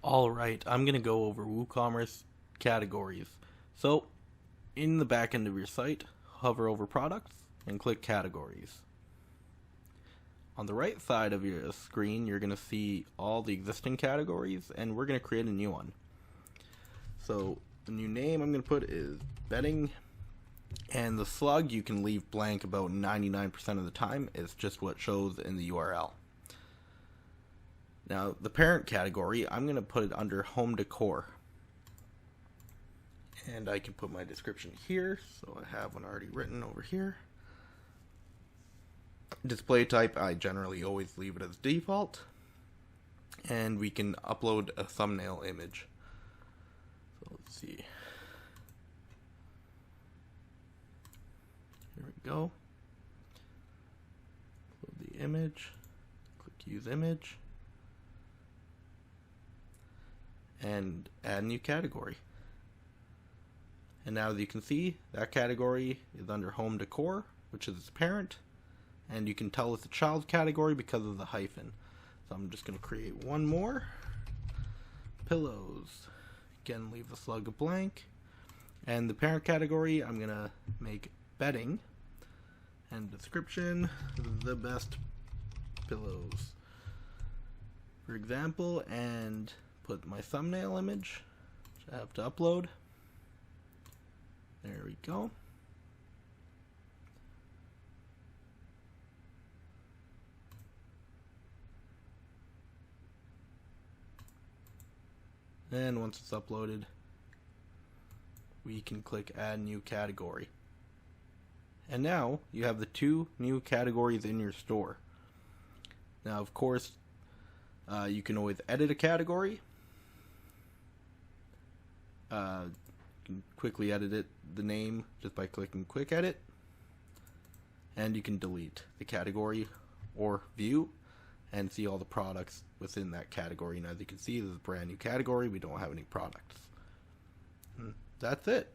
Alright, I'm going to go over WooCommerce categories. So, in the back end of your site, hover over products and click categories. On the right side of your screen, you're going to see all the existing categories, and we're going to create a new one. So, the new name I'm going to put is bedding, and the slug you can leave blank about 99% of the time. It's just what shows in the URL. Now, the parent category, I'm going to put it under home decor. And I can put my description here, so I have one already written over here. Display type, I generally always leave it as default. And we can upload a thumbnail image. So let's see. Here we go. Upload the image. Click use image. And add new category. And now as you can see, that category is under home decor, which is its parent, and you can tell it's a child category because of the hyphen. So I'm just going to create one more. Pillows. Again, leave the slug blank. And the parent category, I'm going to make bedding. And description, the best pillows, for example, and put my thumbnail image, which I have to upload. There we go. And once it's uploaded, we can click add new category. And now you have the two new categories in your store. Now, of course, you can always edit a category. You can quickly edit it, the name, just by clicking quick edit. And you can delete the category or view and see all the products within that category. And as you can see, this is a brand new category. We don't have any products. That's it.